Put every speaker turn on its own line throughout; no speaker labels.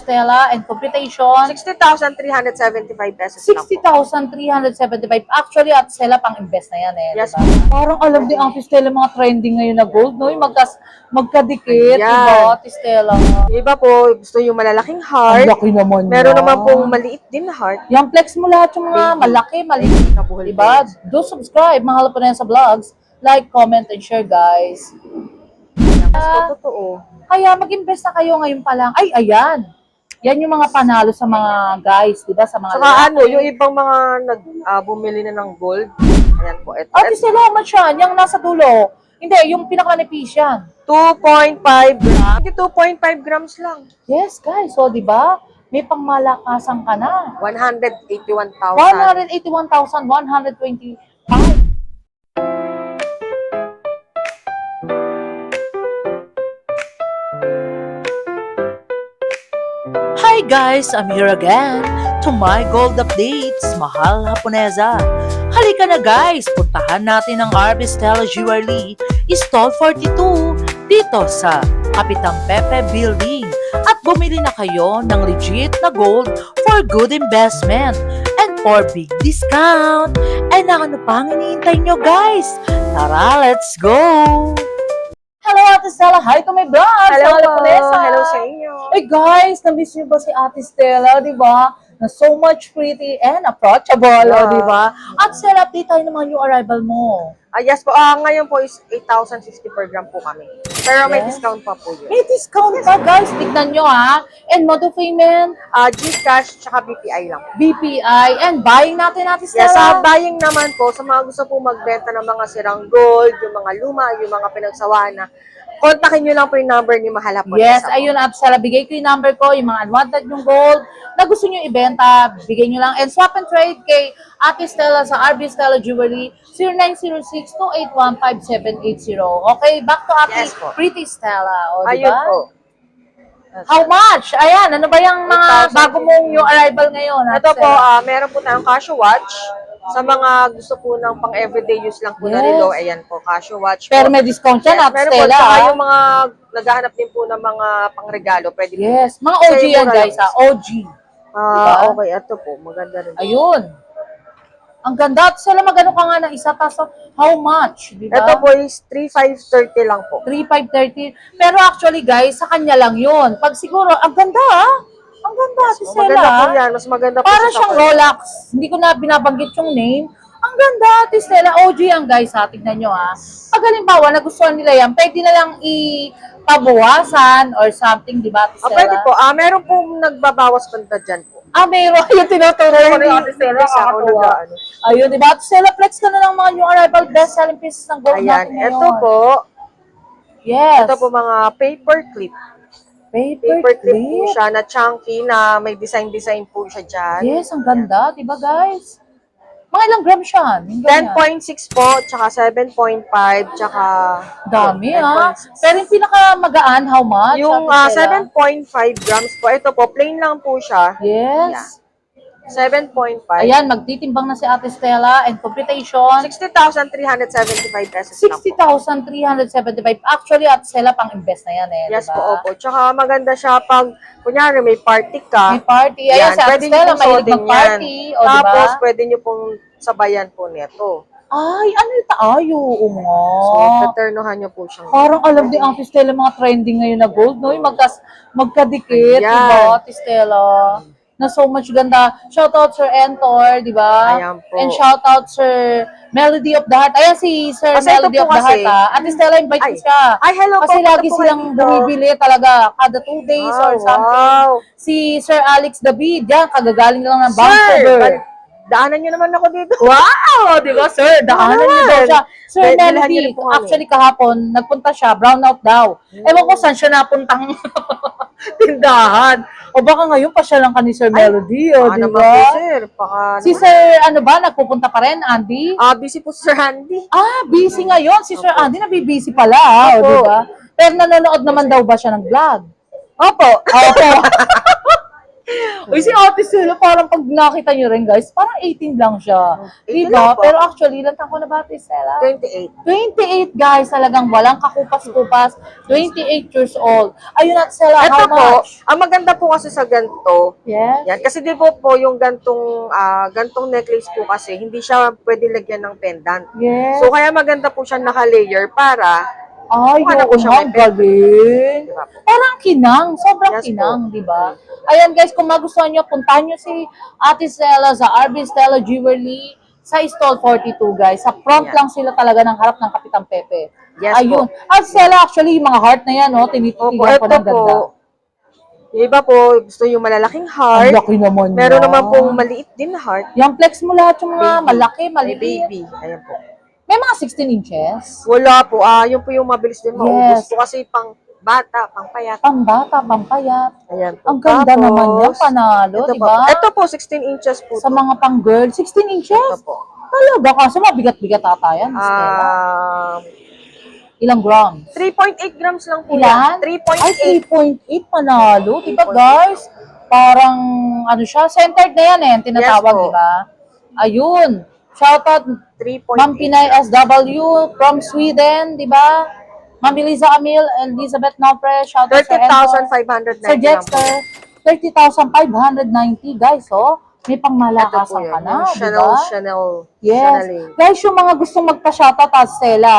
Stella and computation.
60,375 pesos lang po.
60,375. Actually, Ate Stella, pang-invest na yan eh.
Yes,
diba? Parang alam din Ate Stella mga trending ngayon na gold, no? Yung magkadikit,
Ayan.
diba, Ate Stella?
Yung iba po, gusto yung malalaking
Ang
heart.
laki naman
Meron
yan.
naman pong maliit din na heart.
Yung flex mo lahat yung mga
Baby.
malaki, maliit.
Kabuhol
Diba?
din.
Do subscribe. Mahal po na yan sa vlogs. Like, comment, and share, guys.
Mas totoo.
Kaya mag-invest na kayo ngayon pa lang. Ay, ayan. Yan yung mga panalo sa mga guys, di ba? Sa mga
Saka ano, yung ibang mga bumili na ng gold. Ayan po. Ito,
Ate Stella, how much yan? Yung nasa dulo. Hindi, yung pinaka-manipis yan.
2.5 grams. Hindi, 2.5 grams lang.
Yes, guys. So, di ba? May pangmalakasan ka na.
181,000.
181,125. Hi guys! I'm here again to my gold updates, Mahal Haponesa. Halika na guys! Puntahan natin ang RB Stella Jewelry Stall 42 dito sa Kapitang Pepe Building at bumili na kayo ng legit na gold for good investment and for big discount. And ano pang iniintay nyo guys? Tara, let's go! Hello Ate Stella! Hi to my vlog!
Hello
Mahal
po.
Haponesa.
Hello sa inyo.
Eh guys, na-miss niyo ba si Ate Stella, di ba? Na so much pretty and approachable,
Yeah.
di ba? At Stella, update tayo ng mga new arrival mo.
Yes po. Ngayon po is 8,060 per gram po kami. Pero may
Yes.
discount pa po yun.
May discount pa guys, tignan nyo ha. And moto payment,
Gcash tsaka BPI lang.
BPI, and buying natin Ate
Yes,
Stella.
buying naman po, sa mga gusto po magbenta ng mga sirang gold, yung mga luma, yung mga pinagsawaan na, kontakin nyo lang po yung number ni Mahal Haponesa.
Yes, ayun Ate Stella, bigay ko yung number ko, yung mga unwanted yung gold, na gusto nyo ibenta, bigay nyo lang. And swap and trade kay Ate Stella sa RB Stella Jewelry, 0906-281-5780. Okay, back to Ate
Yes po.
Pretty Stella. O,
Ayun
diba?
po.
How much? Ayan, ano ba yung mga
8,000.
bago mong new arrival ngayon? Ate
Ito po,
Stella?
meron po tayong Casio watch. Sa mga gusto po ng pang everyday use lang po na
Yes.
relo, ayan po, Casio watch po.
Pero may discount yan, Ate
meron po,
Stella.
tsaka
ha?
yung mga naghahanap din po ng mga pangregalo, pwede po.
Yes, mga
Kasi
OG yan
mura
guys
lang.
ha, OG. Diba?
Okay, ito po, maganda rin.
Ayun. Ang ganda. At sila magano ka nga ng isa, taso how much? Diba?
Ito po is 3,530 lang po.
3,530. Pero actually guys, sa kanya lang yun. Pag siguro, ang ganda ah. Ang ganda, Ate Stella.
Maganda po yan, mas maganda po
Para
siya sa
siyang Rolex. Hindi ko na binabanggit yung name. Ang ganda, Ate Stella. OG yan guys ha. Tignan nyo ha. Pag halimbawa, nagustuhan nila yan, pwede na lang ipabawasan or something, di ba, Ate Stella?
Pwede po. Meron pong nagbabawas banda dyan po.
Mayroon. Yung tinuturo ko ni Ate Stella.
Hindi siya ako
Kakatuwa.
nag-ano.
Ayun, di ba? Ate Stella, flex ka na lang mga new arrival best-selling pieces ng gold
Ayan,
natin ngayon.
ito po.
Yes.
Ito po mga paper clip. Paper clip po siya na chunky na may design po siya dyan.
Yes, ang ganda. Di ba, guys? Mga ilang grams siya?
10.6 po, tsaka 7.5, tsaka...
Dami,
10.6.
ha? Pero yung pinaka-magaan, how much?
Yung
Ate Stella?
7.5 grams po, ito po, plain lang po siya.
Yes.
7.5.
Ayan, magtitimbang na si Ate Stella and computation.
60,375 pesos lang po.
60,375. Actually, Ate Stella, pang-invest na yan eh.
Yes
diba?
po, opo. Tsaka maganda siya pag, kunyari, may party ka.
May party. Ayan, si Ate
pwede niyo
Stella,
pong
mahilig
suotin
mag-party.
yan.
O, diba?
Tapos, pwede nyo pong sabayan po nito.
Ay, ano yung tayo? Oo nga.
So, taternohan nyo po siyang...
Parang alam din Ate Stella mga trending ngayon na gold, no? Yung magkadikit,
Ayan.
diba, Ate Stella? Na so much ganda. Shoutout Sir Entor, di ba?
Ayan po.
And shoutout Sir Melody of the Heart. Ayan si Sir
Kasi ito
Melody
po
of the
kasi-
Heart, ha? Ate Stella, invite ko siya.
Ay, hello po.
Kasi
punta
lagi
po
silang
kayo dito.
bumibili talaga kada 2 days or something.
Wow.
Si Sir Alex David, yan, kagagaling lang ng
Sir,
Vancouver.
daanan nyo naman ako dito.
Wow! Di ba, sir? Daanan niyo daw siya. Sir
Bilhan niyo
Melody,
rin po kami.
actually kahapon, nagpunta siya, brownout daw. Ewan ko saan siya napuntang tindahan. O baka ngayon pa siya lang ka ni Sir Melody, o di
Naman
ba?
po, sir. Baka
Si
naman.
Sir, ano ba, nagpupunta pa rin, Andy?
Busy po si Sir Andy.
Busy ngayon. Si Sir Andy, nabibisi pala, o
Opo.
di ba? Pero nanonood naman daw ba siya ng vlog?
Opo.
Opo. Uy, si Ate Sula, parang pag nakita nyo rin, guys, parang 18 lang siya.
18
Diba?
lang po.
Pero actually, ilan taon ko na ba, Ate Sela?
28.
28, guys. Talagang walang kakupas-kupas. 28 years old. Ayun, Ate Sela,
Ito
how
po,
much?
ang maganda po kasi sa ganito,
Yes?
yan, kasi di po yung gantong necklace po kasi, hindi siya pwede lagyan ng pendant.
Yes.
So, kaya maganda po siya naka-layer para,
Ay,
Mukha na po
oo
siya
nga,
may
ang galing.
Diba po?
Parang kinang, sobrang
Yes po.
kinang, di ba? Ayan guys, kung magustuhan nyo, puntahan nyo si Ate Stella sa RB Stella Jewelry sa stall 42, guys. Sa front
Ayan.
lang sila talaga ng harap ng Kapitan Pepe.
Yes
Ayun.
po.
At Stella, actually, yung mga heart na yan, no,
Opo,
tinititigan ko
ito
ng
po,
ganda.
yung iba po, gusto yung malalaking
Ang
heart.
laki naman
Meron
yan.
naman pong maliit din heart.
Yung flex mo lahat yung mga
Baby.
malaki,
May
maliit.
baby. Ayan po.
May mga 16 inches.
Wala po. Yun po yung mabilis din maubos
Yes.
po kasi pang bata, pang payat.
Pambata, pampayat.
Ayan po.
Ang ganda
Tapos,
naman yan, panalo,
ito
di
po.
ba?
Ito po, 16 inches po.
Sa mga pang-girl, 16 inches?
Ito po.
Talaga, kaso mabigat-bigat ata yan, Stella. Ilang grams?
3.8 grams lang po
Ilan?
yan.
Ay,
3.8.
3.8 panalo. Diba
3.8.
guys? Parang, ano siya, centered na yan eh, ang tinatawag,
Yes po.
diba? Ayun. Shoutout,
3.8.
Ma'am Pinay SW from Sweden, diba? Ma'am Eliza Camille, Elizabeth Nopre, shoutout sa Enzo.
30,590
Sir
lang po.
Jexter, 30,590 guys, oh. May
Ito po
pangmalakasan
yun.
ka na,
Yung
diba?
Chanel.
Yes.
Chanel.
Guys, yung mga gustong magpa-shoutout at Stella,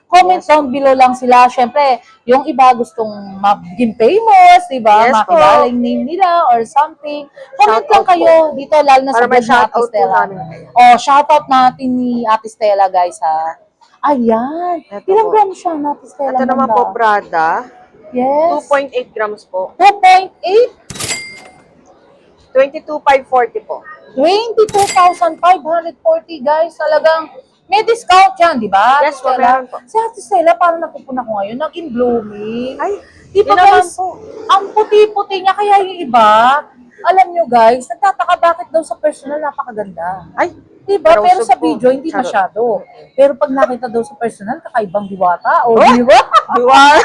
comment
Yes.
down below lang sila. Siyempre, yung iba gustong maging famous, di ba?
Yes po.
Makilala yung name nila or something. Comment lang
Shoutout
kayo dito, lalo na sa
Para may
vlog ni Ate
shoutout po
Stella.
namin kayo.
Oh, shoutout natin ni Ate Stella, guys, ha. Ayan.
Ito
Ilang
po.
grams siya, Ate Stella?
Ito naman
ganda?
po, Prada.
Yes.
2.8 grams po.
2.8?
22,540 po.
22,540 guys. Talagang may discount yan, di ba?
Yes po,
Stella?
meron po.
Si Ate Stella, parang napupuna ko ngayon, naging blooming.
Ay,
Di ba
yun naman
guys,
po.
ang puti-puti niya, kaya yung iba, alam nyo guys, nagtataka bakit daw sa personal napakaganda.
Ay,
Di ba? Pero
usog
sa
po.
video, hindi
Charot.
masyado. Pero pag nakita daw sa personal, kakaibang diwata. O,
Oh!
di ba?
Diwa.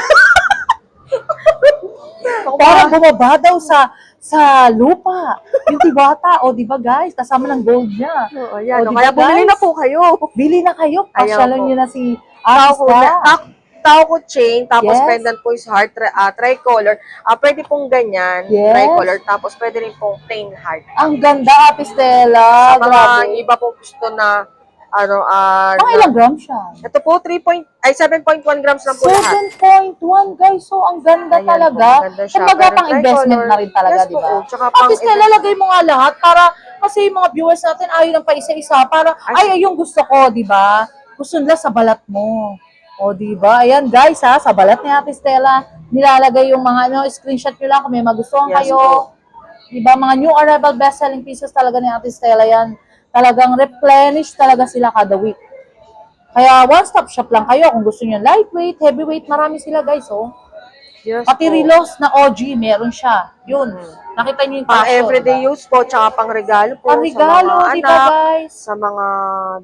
Parang bumaba daw sa lupa. Yung diwata. O, di ba guys? Kasama ng gold niya.
Oh, ayan.
O, di
Kaya
ba,
bumili
guys?
na po kayo.
Bili na kayo.
Ayaw
Pasyalan
po.
nyo na si
Tao ko,
Arista.
tao ko chain, tapos
Yes.
pendant po is heart, tricolor. Pwede pong ganyan,
Yes.
tricolor, tapos pwede rin pong plain heart.
Ang ganda, Ate Stella.
Sa mga
Grabe.
iba pong gusto na,
Mga ilang grams siya?
ito po, 7.1 grams lang po lahat.
7.1 guys. So, ang ganda
Ayan
talaga.
po, maganda siya.
Kumbaga
Pero
pang investment
tricolor.
na rin talaga,
Yes
di
po,
ba?
oh. Tsaka pang
Ate Stella, lagay mo nga lahat para kasi yung mga viewers natin ayaw lang pa isa-isa. Para, ay, yung gusto ko, di ba? Gusto nila sa balat mo. O, di ba? Ayan, guys, ha, sa balat ni Ate Stella, nilalagay yung mga, screenshot nyo lang kung may magustuhan
Yes
kayo.
po.
Di ba? Mga new arrival best-selling pieces talaga ni Ate Stella yan. Talagang replenish talaga sila kada week. Kaya one-stop shop lang kayo kung gusto niyo lightweight, heavyweight, marami sila guys, oh.
Yes
Pati
po.
relos na OG, meron siya. Yun. Nakita niyo yung
Pang
passion,
everyday
diba?
use po, tsaka pang regalo po
Pang regalo,
sa mga
di ba
anak,
guys?
sa mga...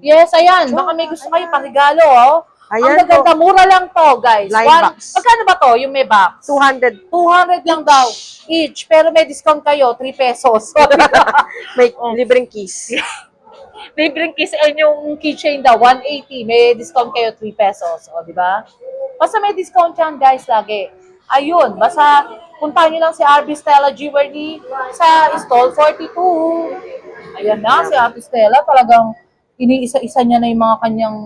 Yes, ayan. Baka may gusto kayo pang regalo, oh.
Ayan
Ang gaganda, mura lang to, guys.
Line box.
Magkano ba to, yung may box?
200.
200 lang daw each. Pero may discount kayo, 3 pesos.
May libreng keys.
Libreng kiss yung keychain daw, 180. May discount kayo, 3 pesos. O, di ba? Basta may discount yan, guys, lagi. Ayun, basta puntahan nyo lang si RB Stella Jewelry sa stall 42. Ayan na, si Ate Stella, talagang iniisa-isa niya na yung mga kanyang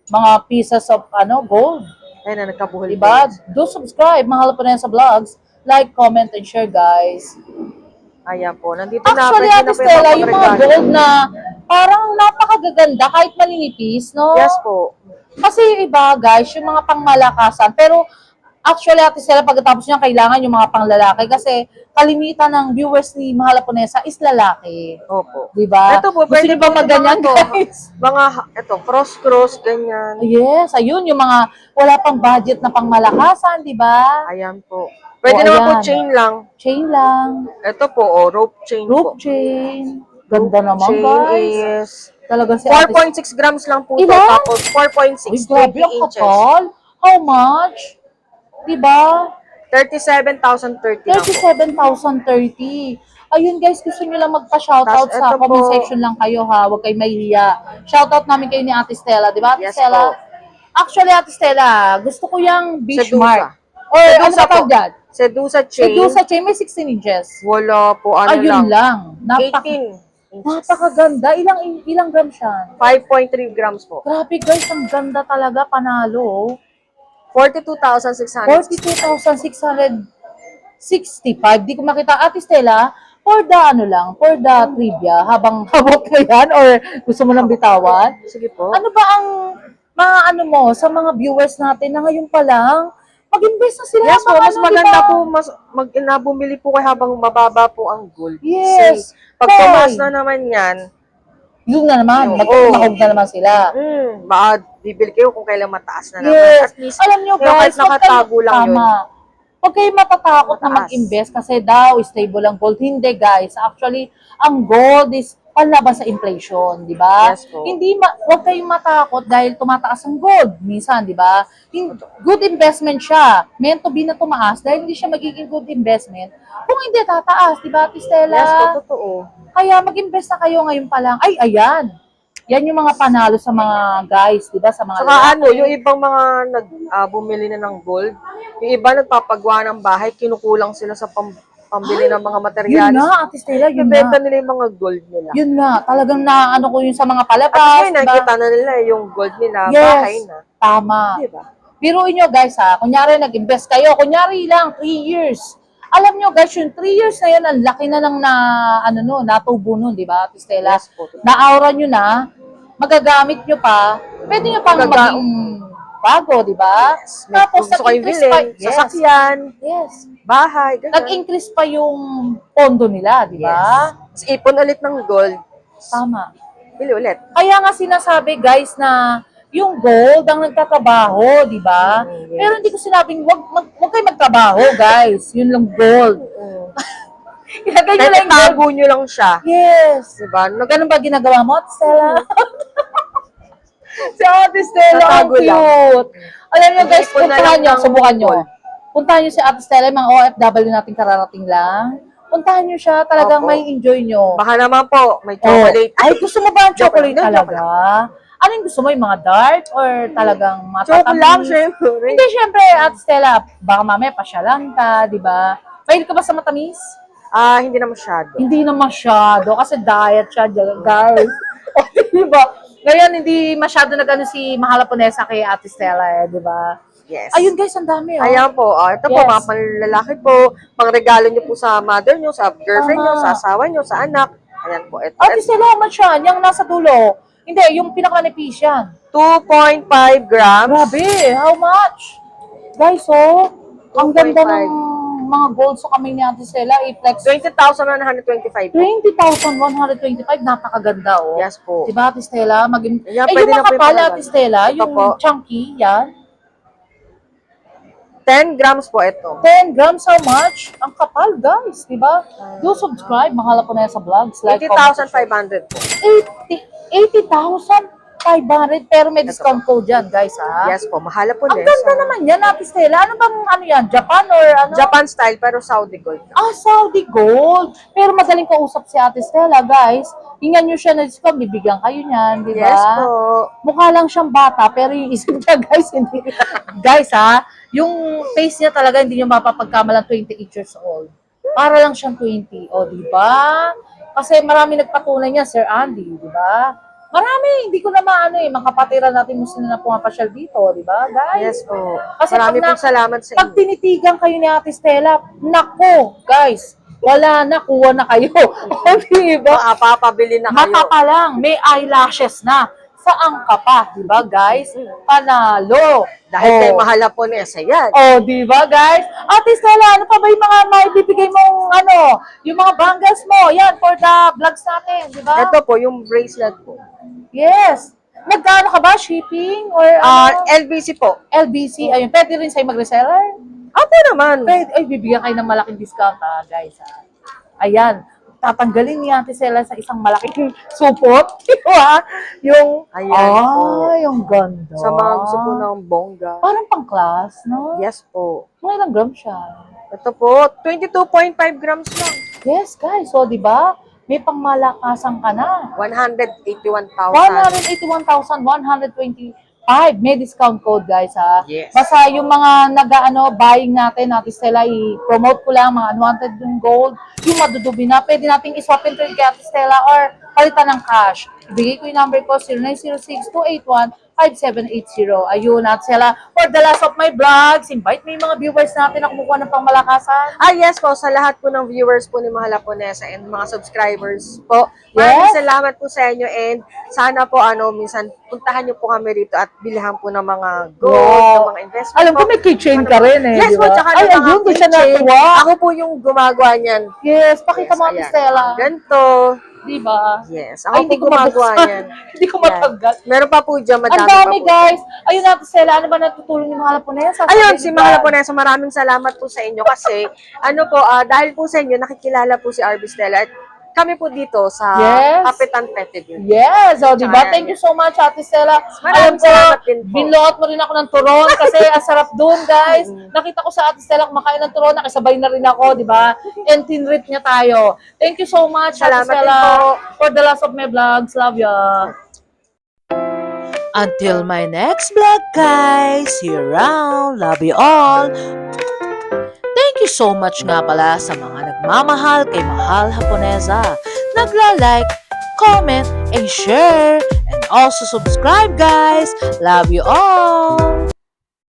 mga pieces of gold.
Ayun na, nagkabuhol.
Diba? Do subscribe, mahal po na yan sa vlogs. Like, comment, and share, guys.
Ayan po, nandito
Actually,
na.
Ate Stella, yung mga gold na parang napakagaganda kahit maninipis, no?
Yes po.
Kasi yung iba, guys, yung mga pangmalakasan. Pero, actually, Ate Stella, pagkatapos niya, kailangan yung mga panglalaki. Kasi, kalimitan ng viewers ni Mahal Ponesa is lalaki.
Opo.
Diba?
Ito po,
Gusto
pwede
niyo ba
po
magganyan,
mga to.
guys?
Mga, cross-cross, ganyan.
Yes, ayun, yung mga wala pang budget na pangmalakasan, di ba?
Ayan po. Pwede
O,
naman po
ayan.
chain lang.
Chain lang,
Ito po, rope chain po.
rope chain. Ganda naman,
Chain
guys.
is
Talaga si Ate
4.6 grams lang po ito.
Ilan?
Tapos 4.6,
Uy, grabe,
20
ang
inches.
kapal. How much? Diba?
37,030 lang po.
37,030. Ayun guys, gusto nyo lang magpa-shoutout
Tas,
sa
eto
comment
po.
section lang kayo ha. Huwag kayong mahihiya. Shoutout namin kayo ni Ate Stella. Di ba Ate
Yes
Stella?
po.
Actually, Ate Stella, gusto ko yung Bishmark.
Sedusa.
Or ano
Sedusa
ba tawag
po.
dyan?
Sedusa chain.
Sedusa chain, may 16 inches.
Wala po, ano
Ayun lang.
18 inches.
Napakaganda. Ilang grams siya?
5.3 grams po.
Grabe guys, ang ganda talaga. Panalo.
42,600.
42,665. Di ko makita. Ate Stella, for the ano lang, for the trivia, habang habok na yan, or gusto mo lang bitawan,
Sige po.
ano ba ang mga ano mo, sa mga viewers natin na ngayon pa lang, mag-invest na sila.
Yes po,
mga
mas
ano,
maganda
diba?
po, bumili po kayo habang mababa po ang gold.
Yes.
Kasi, pag
Hoy.
tumaas na naman yan,
Yun na naman,
Oo.
magkakahog na naman sila.
baka bibili kayo kung kailan mataas na naman.
Yes.
At least,
Alam nyo
kaya
guys,
kahit nakatago lang yun.
tama. Huwag kayo matatakot na
Mataas.
mag-invest kasi daw stable ang gold. Hindi guys. Actually, ang gold is panlaban sa inflation, di ba?
Yes po.
Huwag kayong matakot dahil tumataas ang gold. Minsan, di ba? Good investment siya. Meant to be na tumaas dahil hindi siya magiging good investment. Kung hindi tataas, di ba, Ate Stella?
Yes po, totoo.
Kaya mag-invest na kayo ngayon pa lang. Ay, ayan. Yan yung mga panalo sa mga guys, di ba? Sa mga
Saka ano, yung ibang mga bumili na ng gold, yung iba nagpapagawa ng bahay, kinukulang sila sa pambili ng mga
Yun
materials.
na, Ate Stella, yun
Ibebenta
na.
nila yung mga gold nila.
Yun na, talagang na ano ko yun sa mga
At
palabas,
ngayon, nakikita na nila yung gold nila, bahay
Yes,
na.
tama.
Diba?
Biruin nyo guys ha, kunyari nag-invest kayo, kunyari lang 3 years. Alam nyo guys, yung 3 years na yan, ang laki na lang na, ano no, natubo nun, di ba, Ate Stella?
Yes po.
Na-aura nyo na, magagamit nyo pa, pwede nyo pang maging bago, di ba?
Yes. May
Tapos
gusto kayong
nag-increase
bilhin,
pa, yes,
sasakyan,
yes.
bahay, ganyan.
Nag-increase pa yung pondo nila, di ba?
Yes. Mas ipon ulit ng gold,
Tama.
bili ulit.
Kaya nga sinasabi guys na yung gold ang nagtatrabaho, di ba?
Yes.
Pero hindi ko sinabing wag kayo magtrabaho, guys. Yun lang gold. Ilagay nyo
Kahit
lang yung gold.
itago nyo lang siya.
Yes.
Diba?
Ganun ba ginagawa mo, Ate Stella? Si Ate Stella, ang
Tatago lang.
cute. Alam nyo guys,
Nag-iipon na
puntahan
lang
nyo,
ng
subukan nyo.
gold.
Puntahan nyo si Ate Stella, yung mga OFW natin kararating lang. Puntahan nyo siya, talagang
Opo.
may enjoy nyo.
Baka naman po, may chocolate.
Ay, gusto mo ba ang
Joke
chocolate
lang, joke
talaga? Ano yung gusto mo? Yung mga dark or talagang
Joke
matatamis?
lang, syempre.
Hindi, syempre, Ate Stella, baka mamaya pasyalan ka, di ba? Mahilig ka ba sa matamis?
Hindi na masyado.
Hindi na masyado, kasi diet siya, guys. O, di ba? Ngayon, hindi masyado nag-ano si Mahal Japonesa kay Ate Stella, di ba?
Yes.
Ayun guys, ang dami, oh.
Ayan po. Ito po,
Yes.
mga panlalaki po. Pangregalo nyo po sa mother nyo, sa girlfriend nyo,
Tama.
sa asawa nyo, sa anak. Ayan po. Ito.
Ate Stella, how much yan? Yung nasa dulo. Hindi, yung pinaka-manipis yan.
2.5 grams.
Grabe, how much? Guys, oh, ang ganda
2.5.
ng mga gold sa kami ni Ate Stella. I-flex
20,125 po.
20,125, napakaganda, oh.
Yes po.
Diba, Ate Stella?
Yan,
yung
pwede na po
mga kapal,
yung
Ate Stella,
Ito
yung
po.
chunky, yan.
10 grams po ito.
10 grams, how much? Ang kapal, guys, diba? Do subscribe, Mahal po na sa vlogs. Like, comment,
80,500 po.
80,500, pero may discount code dyan, guys, ha?
Yes po. Mahala po
Ang
din.
ganda naman yan, Ate Stella. Ano bang, ano yan, Japan or ano?
Japan style, pero Saudi gold.
Saudi Gold. Pero madaling kausap si Ate Stella, guys. Hingan nyo siya na discount, bibigyan kayo niyan, di ba?
Yes po.
Mukha lang siyang bata, pero yung isip niya, guys, hindi. Guys, ha? Yung face niya talaga, hindi nyo mapapagkamalang 28 years old. Para lang siyang 20. O, di ba? Kasi marami nagpatunay niya, Sir Andy, di ba? Marami, hindi ko na maano makapatiran natin Muslim na pumapasyal dito, di ba, guys?
Yes po.
Kasi
Marami
pag
pong salamat sa
Pag
inyo.
tinitigan kayo ni Ate Stella, nako, guys, wala na, kuha na kayo. O, diba?
Papabili na kayo.
Mata pa lang, may eyelashes na. Saan ka pa, di ba, guys? Panalo.
Dahil kay Mahala po ni Esa yan.
Oh, di ba, guys? Ate Stella, ano pa ba yung mga maibibigay mong, ano, yung mga bangles mo? Yan, for the vlogs natin, di ba?
Ito po, yung bracelet po.
Yes. Nagkano ka ba? Shipping? Or ano?
LBC po.
LBC? Ayun, pwede rin sa'yo mag-reseller?
Apo naman.
Pwede, ay, bibigyan kayo ng malaking discount, ha, guys, ha? Ayan. Tatanggalin ni Ate Stella sa isang malaking supot. Diba? Yung,
Ayan po.
yung ganda.
Sa mga gusto po ng bongga.
Parang pang-class, no?
Yes po.
Mga ilang grams siya?
Ito po, 22.5 grams lang.
Yes, guys. So, di ba? May pangmalakasan ka na.
181,000.
181,125. May discount code, guys, ha?
Yes.
Basta yung mga buying natin, Ate Stella, i-promote ko lang, mga unwanted yung gold, yung madudubi na, pwede nating iswap and trade kay Ate Stella or palitan ng cash. Ibigay ko yung number ko, 0906-281-5780. Ayun, Ate Stella. For the last of my vlogs, invite mo yung mga viewers natin na kumukuha ng pangmalakasan.
Yes po, sa lahat po ng viewers po ni Mahal Haponesa and mga subscribers po. Maraming
Yes.
salamat po sa inyo and sana po minsan puntahan niyo po kami rito at bilhan po ng mga gold,
Wow.
ng mga investment
Alam ko
po.
may keychain ka rin eh,
Yes
di
po,
ba?
tsaka
Ay,
ng mga
ayun, doon siya
keychain.
natuwa.
Ako po yung gumagawa niyan.
Yes, pakita mo, Ate
ayan.
Stella.
Ganito.
Di ba?
Yes, ako
Ay,
po
hindi ko
gumagawa
mabuksan.
niyan.
Hindi ko
Yan.
matanggal.
Meron pa po dyan,
Ang
madami
dami,
pa po.
guys. Ayun, Ate Stella, ano ba natutulong ni Mahal Haponesa?
Ayun, si Mahal Haponesa, maraming salamat po sa inyo kasi dahil po sa inyo, nakikilala po si Arby Stella at kami po dito sa
Yes.
Kapitan Pettiville.
Yes, o, di ba?
Ayan.
Thank you so much, Ate Stella.
Maraming
Alam ko,
salamat din po.
binloot mo rin ako ng turon kasi ang sarap dun, guys. Nakita ko sa Ate Stella kumakain ng turon, nakisabay na rin ako, di ba? And tinrit niya tayo. Thank you so much,
Salamat
Ate
din
Stella,
po.
for the last of my vlogs. Love ya. Until my next vlog, guys. See you around. Love you all. Thank you so much nga pala sa mga nagmamahal kay Mahal Haponesa. Nagla-like, comment, and share. And also subscribe, guys. Love you all.